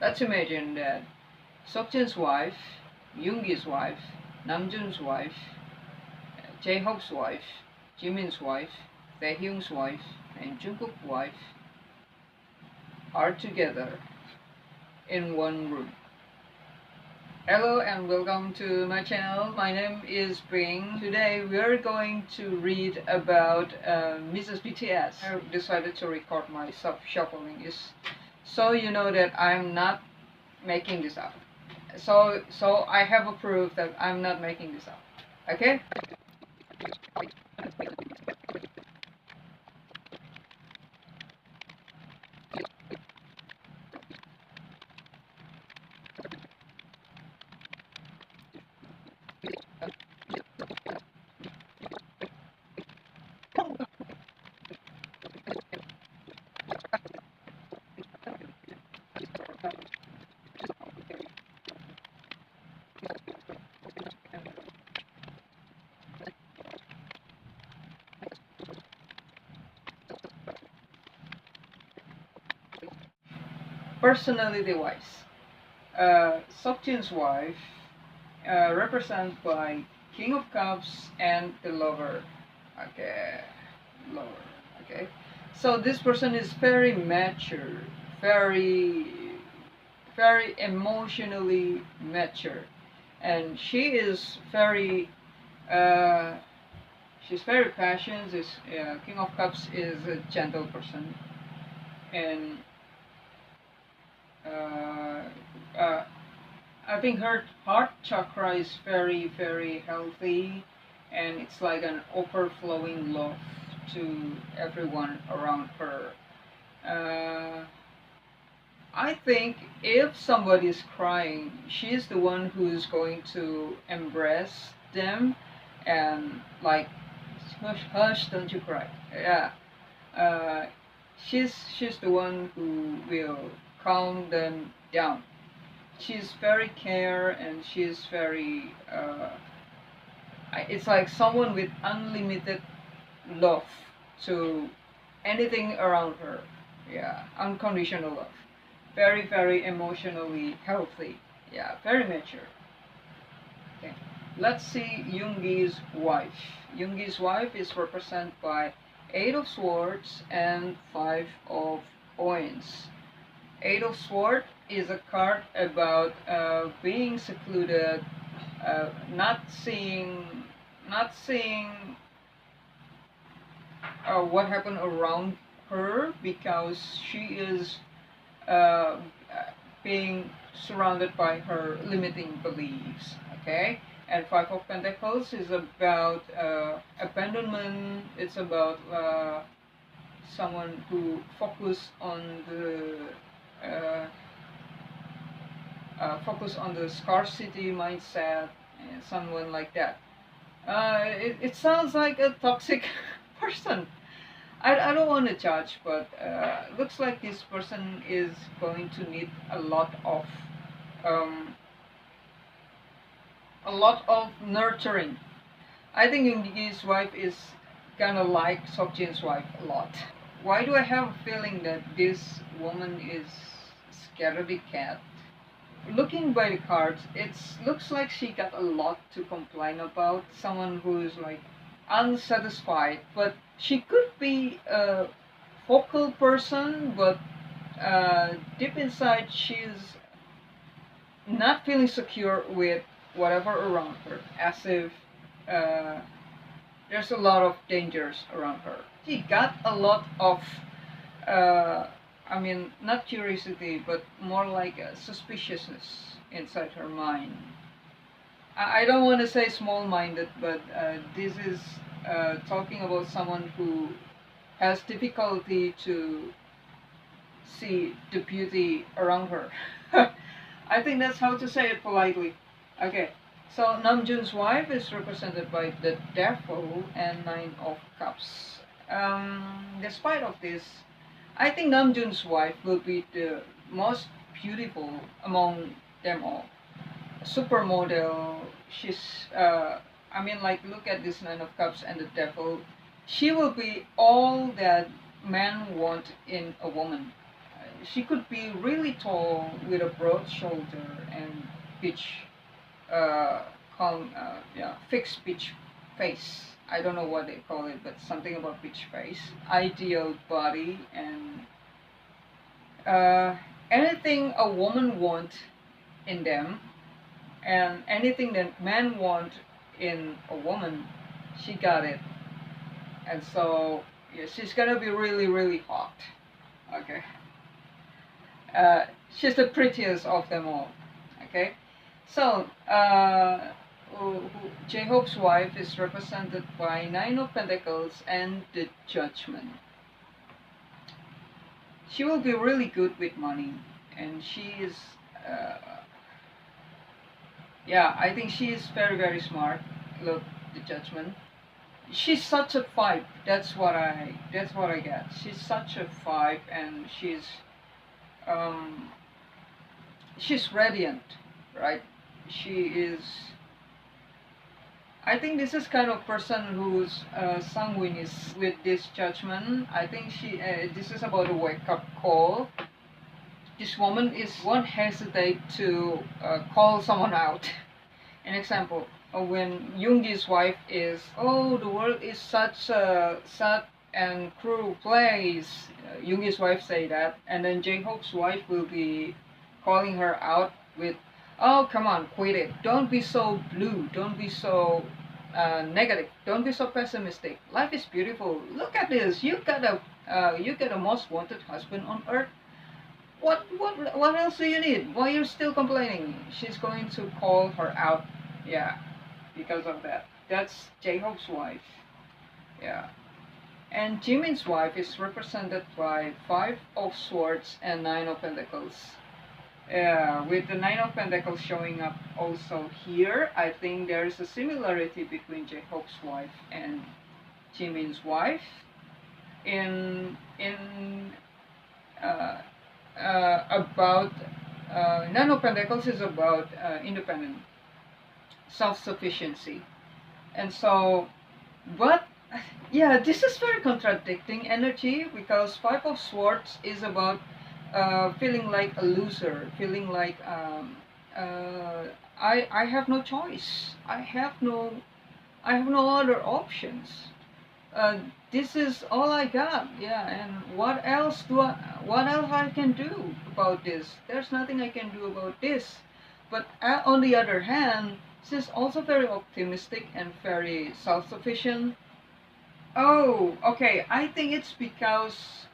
Let's imagine that Seokjin's wife, Yoongi's wife, Namjoon's wife, Jaehook's wife, Jimin's wife, Taehyung's wife, and Jungkook's wife are together in one room. Hello and welcome to my channel. My name is Bing. Today we are going to read about Mrs. BTS. I decided to record my shuffling is so you know that I'm not making this up. So I have a proof that I'm not making this up. Okay? Personality-wise, Seokjin's wife, represented by King of Cups and the Lover. Okay, Lover. Okay, so this person is very mature, very emotionally mature, and she is very uh, she's very passionate. This King of Cups is a gentle person, and uh, uh, I think her heart chakra is very healthy, and it's like an overflowing love to everyone around her. Uh, I think if somebody is crying, she's the one who's going to embrace them and like, hush, hush, don't you cry. Yeah, uh, she's the one who will calm them down. She's very care and she's very it's like someone with unlimited love to anything around her. Yeah, unconditional love. Very emotionally healthy. Yeah, very mature. Okay, let's see Yoongi's wife. Yoongi's wife is represented by 8 of Swords and 5 of Coins. 8 of Swords is a card about being secluded, not seeing what happened around her because she is uh, being surrounded by her limiting beliefs. Okay, and 5 of Pentacles is about abandonment. It's about someone who uh, focus on the scarcity mindset, and someone like that. It sounds like a toxic person. I don't want to judge, but looks like this person is going to need um, a lot of nurturing. I think Yoongi's wife is gonna like Seokjin's wife a lot. Why do I have a feeling that this woman is scaredy cat? Looking by the cards, it looks like she got a lot to complain about. Someone who's like unsatisfied, but she could be a vocal person, but deep inside she's not feeling secure with whatever around her, as if uh, there's a lot of dangers around her. She got a lot of uh, I mean, not curiosity, but more like a suspiciousness inside her mind. I don't want to say small-minded, but this is talking about someone who has difficulty to see the beauty around her. I think that's how to say it politely. Okay, so Namjoon's wife is represented by the Devil and 9 of Cups. Despite of this, I think Namjoon's wife will be the most beautiful among them all. Supermodel. She's, I mean, like, look at this 9 of Cups and the Devil. She will be all that men want in a woman. she could be really tall with a broad shoulder and pitch, fixed pitch face. I don't know what they call it, but something about pitch face. Ideal body and uh, anything a woman want in them, and anything that men want in a woman, she got it. And so yeah, she's gonna be really, really hot. Okay. She's the prettiest of them all. Okay. So J-Hope's wife is represented by Nine of Pentacles and the Judgment. She will be really good with money, and she is yeah, I think she is very, very smart. Look, the Judgment. She's such a five. That's what I get. She's such a five, and um, she's radiant, right? She is. I think this is kind of person who's sanguine is with this Judgment. I think this is about a wake up call. This woman won't hesitate to call someone out. An example, when Yoongi's wife is, oh, the world is such a sad and cruel place. Yoongi's wife say that, and then J-Hope's wife will be calling her out with, oh, come on, quit it. Don't be so blue. Don't be so negative. Don't be so pessimistic. Life is beautiful. Look at this. You got a most wanted husband on earth. What else do you need? Why are you still complaining? She's going to call her out. Yeah, because of that. That's J-Hope's wife. Yeah. And Jimin's wife is represented by Five of Swords and Nine of Pentacles. With the Nine of Pentacles showing up also here, I think there is a similarity between J-Hope's wife and Jimin's wife. About Nine of Pentacles is about independent, self-sufficiency, and so, but yeah, this is very contradicting energy because Five of Swords is about feeling like a loser, feeling like I have no choice. I have no other options. Uh, this is all I got. Yeah, and what else I can do about this? There's nothing I can do about this. But on the other hand, she's also very optimistic and very self-sufficient. Oh, okay. I think it's because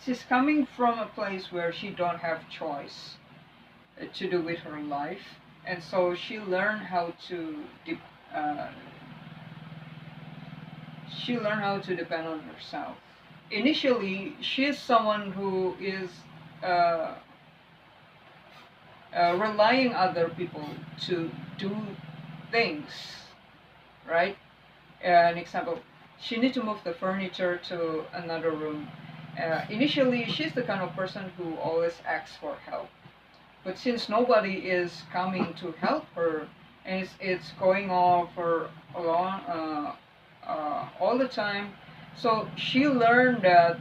she's coming from a place where she don't have choice to do with her life, and so uh, she learned how to depend on herself. Initially, she's someone who is uh, relying other people to do things, right? An example, she needs to move the furniture to another room. Initially, she's the kind of person who always asks for help. But since nobody is coming to help her, and it's going on for a long, all the time, so she learned that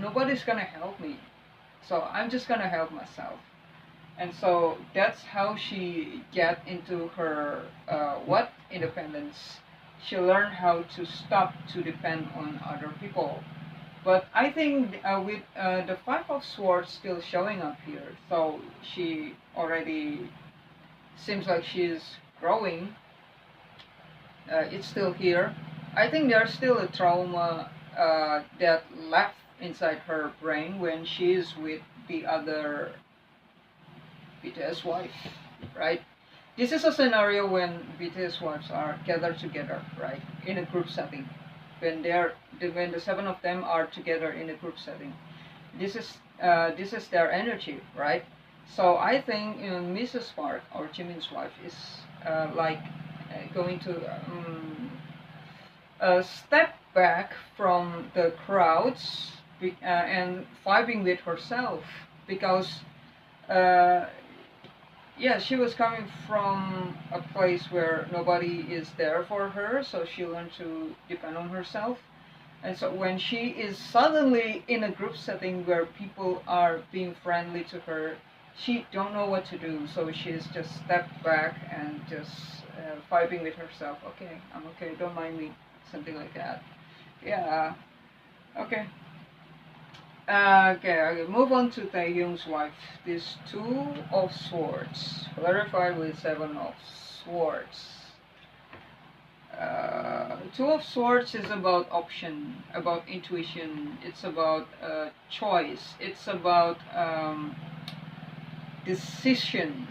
nobody's gonna help me, so I'm just gonna help myself. And so that's how she get into her independence. She learned how to stop to depend on other people. But I think with the Five of Swords still showing up here, so she already seems like she's growing. It's still here. I think there's still a trauma that left inside her brain when she is with the other BTS wife, right? This is a scenario when BTS wives are gathered together, right, in a group setting. When the seven of them are together in a group setting, this is their energy, right? So I think Mrs. Park or Jimin's wife is going to step back from the crowds and vibing with herself because yeah, she was coming from a place where nobody is there for her, so she learned to depend on herself. And so when she is suddenly in a group setting where people are being friendly to her, she don't know what to do. So she's just stepped back and just fighting with herself. Okay, I'm okay. Don't mind me. Something like that. Yeah. Okay. Okay, I will move on to Taehyung's wife. This Two of Swords, clarified with Seven of Swords. Two of Swords is about option, about intuition. It's about choice. It's about decision.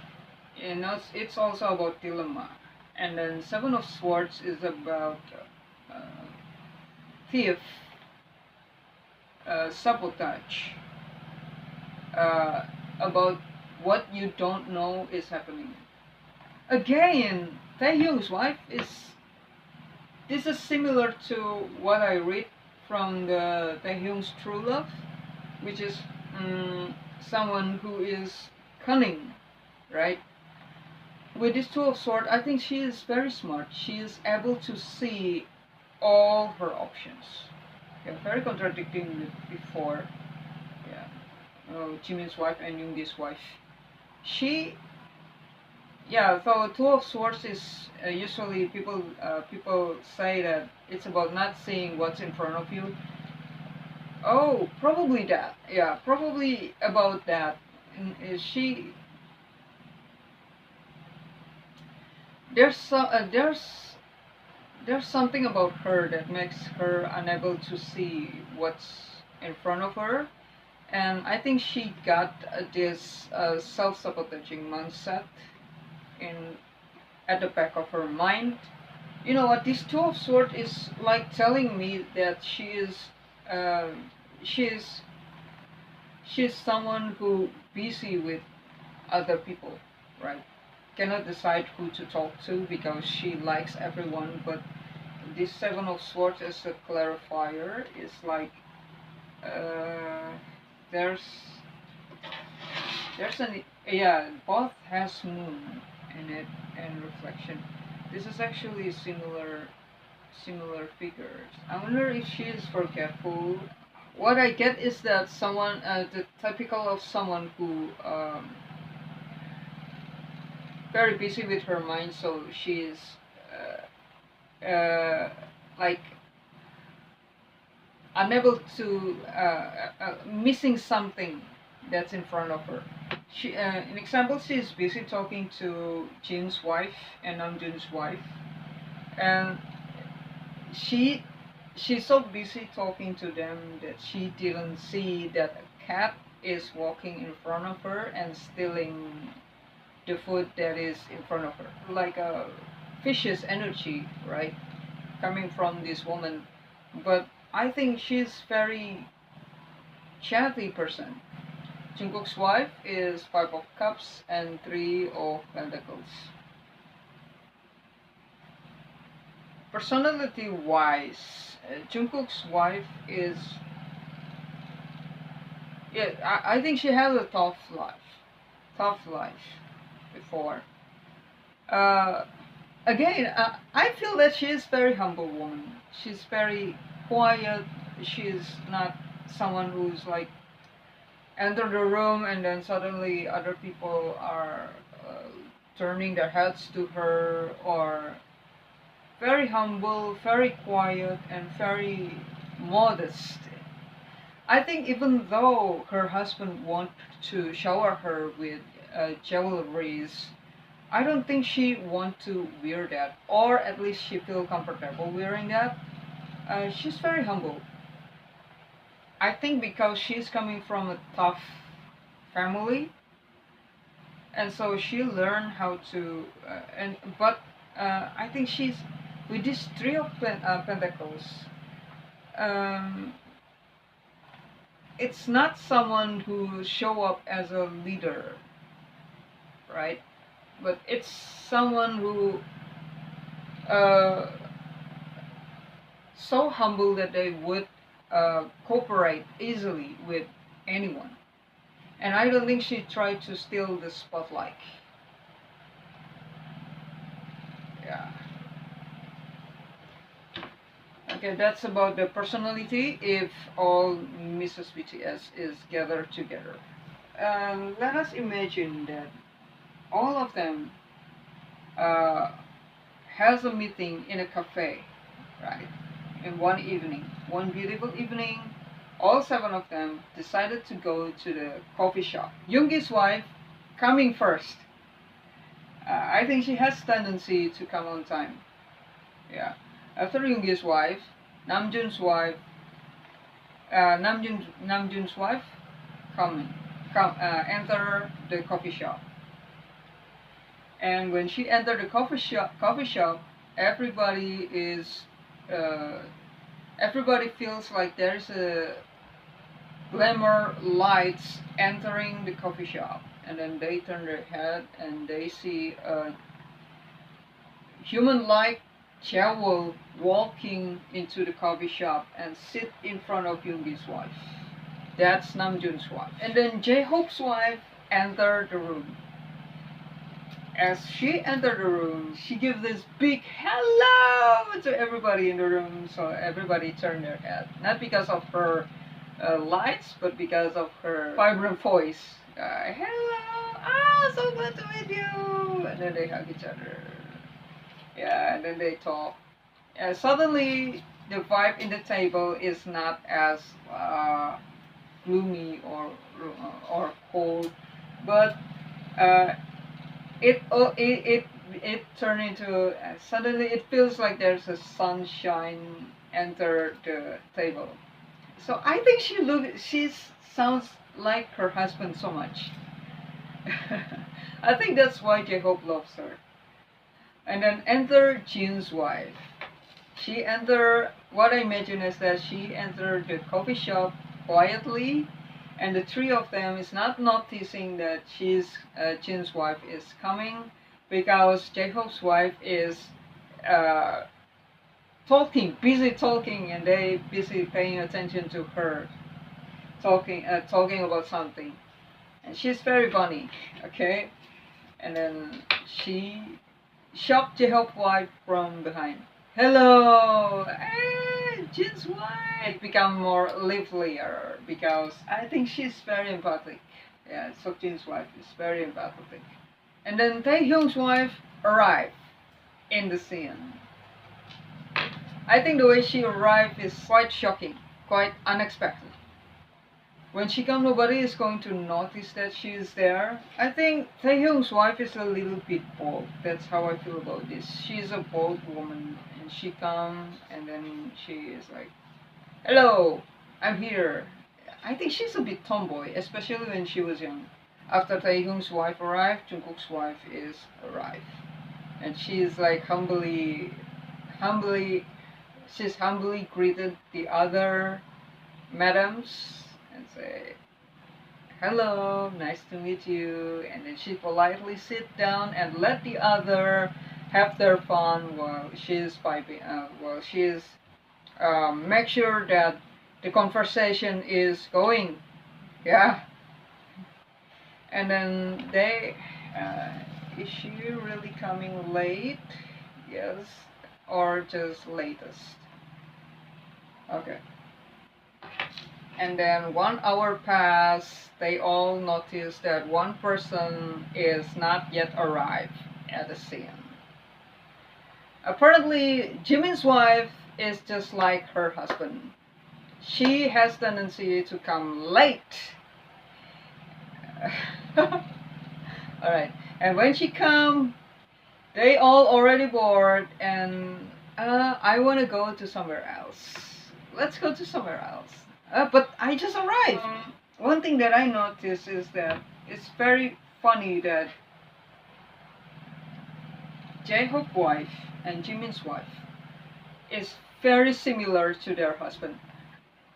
You know, it's also about dilemma. And then Seven of Swords is about uh, thief, sabotage, uh, about what you don't know is happening. Again, Taehyung's wife is. This is similar to what I read from the Taehyung's true love, which is someone who is cunning, right? With this Two of Swords, I think she is very smart. She is able to see all her options. Yeah, very contradicting with before. Yeah, Jimin's wife and Yoongi's wife. She, yeah. So Two of Swords is usually people say that it's about not seeing what's in front of you. Oh, probably that. Yeah, probably about that. She there's something about her that makes her unable to see what's in front of her, and I think she got this self-sabotaging mindset in at the back of her mind. You know what? This Two of Swords is like telling me that uh, she is she's someone who busy with other people, right? Cannot decide who to talk to because she likes everyone. But this Seven of Swords as a clarifier is like uh, there's there's an yeah, both has moon in it and reflection. This is actually similar figures. I wonder if she is forgetful. What I get is that someone the typical of someone who very busy with her mind, so she is like unable to missing something that's in front of her. She, an example, she is busy talking to Jin's wife and Namjoon's wife, and she she's so busy talking to them that she didn't see that a cat is walking in front of her and stealing the food that is in front of her, like a vicious energy, right, coming from this woman. But I think she's very chatty person. Jungkook's wife is Five of Cups and Three of Pentacles. Personality wise, Jungkook's wife is, yeah, I think she has a tough life before. Uh, Again, I feel that she is very humble woman. She's very quiet. She's not someone who's like enter the room and then suddenly other people are turning their heads to her, or very humble, very quiet, and very modest. I think even though her husband want to shower her with jewelries, I don't think she want to wear that, or at least she feel comfortable wearing that. She's very humble. I think because she's coming from a tough family, and so she learned how to. And but I think she's with this Three of Pentacles. Um, it's not someone who show up as a leader, right? But it's someone who uh, so humble that they would cooperate easily with anyone. And I don't think she tried to steal the spotlight. Yeah. Okay, that's about the personality if all Mrs. BTS is gathered together. Let us imagine that all of them uh, has a meeting in a cafe, right? In one evening, one beautiful evening, all seven of them decided to go to the coffee shop. Yoongi's wife coming first. I think she has tendency to come on time. Yeah. After Yoongi's wife, Namjoon's wife, Namjoon's wife enter the coffee shop. And when she entered the coffee shop, everybody is, everybody feels like there's a glamour lights entering the coffee shop, and then they turn their head and they see a human-like Jaewol walking into the coffee shop and sit in front of Yoongi's wife. That's Namjoon's wife. And then J-Hope's wife entered the room. As she entered the room, she gives this big hello to everybody in the room, so everybody turned their head. Not because of her lights, but because of her vibrant voice. Hello, so good to meet you. And then they hug each other. Yeah, and then they talk. Suddenly, the vibe in the table is not as gloomy or cold, but it turned into suddenly it feels like there's a sunshine enter the table. So I think she sounds like her husband so much. I think that's why J-Hope loves her. And then enter Jin's wife. She entered, what I imagine is that she entered the coffee shop quietly, and the three of them is not noticing that Jin's wife is coming, because J-Hope's wife is busy talking, and they busy paying attention to her talking about something, and she's very funny. Okay, and then she shocked J-Hope's wife from behind. Hello, hey, Jin's wife. It become more livelier because I think she's very empathic. Yeah, so Jin's wife is very empathetic. And then Taehyung's wife arrived in the scene. I think the way she arrived is quite shocking, quite unexpected. When she comes, nobody is going to notice that she is there. I think Taehyung's wife is a little bit bold. That's how I feel about this. She's a bold woman, and she comes, and then she is like, "Hello, I'm here." I think she's a bit tomboy, especially when she was young. After Taehyung's wife arrived, Jungkook's wife is arrived, and she is like she's humbly greeted the other madams and say, "Hello, nice to meet you." And then she politely sit down and let the other have their fun while she's piping. Make sure that the conversation is going. Yeah. And then is she really coming late? Yes, or just latest? Okay. And then 1 hour passed. They all noticed that one person is not yet arrived at the scene. Apparently, Jimin's wife is just like her husband. She has tendency to come late. Alright, and when she come, they all already bored, and I want to go to somewhere else. Let's go to somewhere else. But I just arrived. One thing that I noticed is that it's very funny that J-Hope's wife and Jimin's wife is very similar to their husband.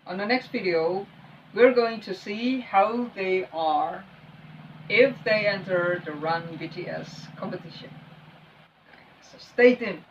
On the next video, we're going to see how they are if they enter the Run BTS competition. So stay tuned.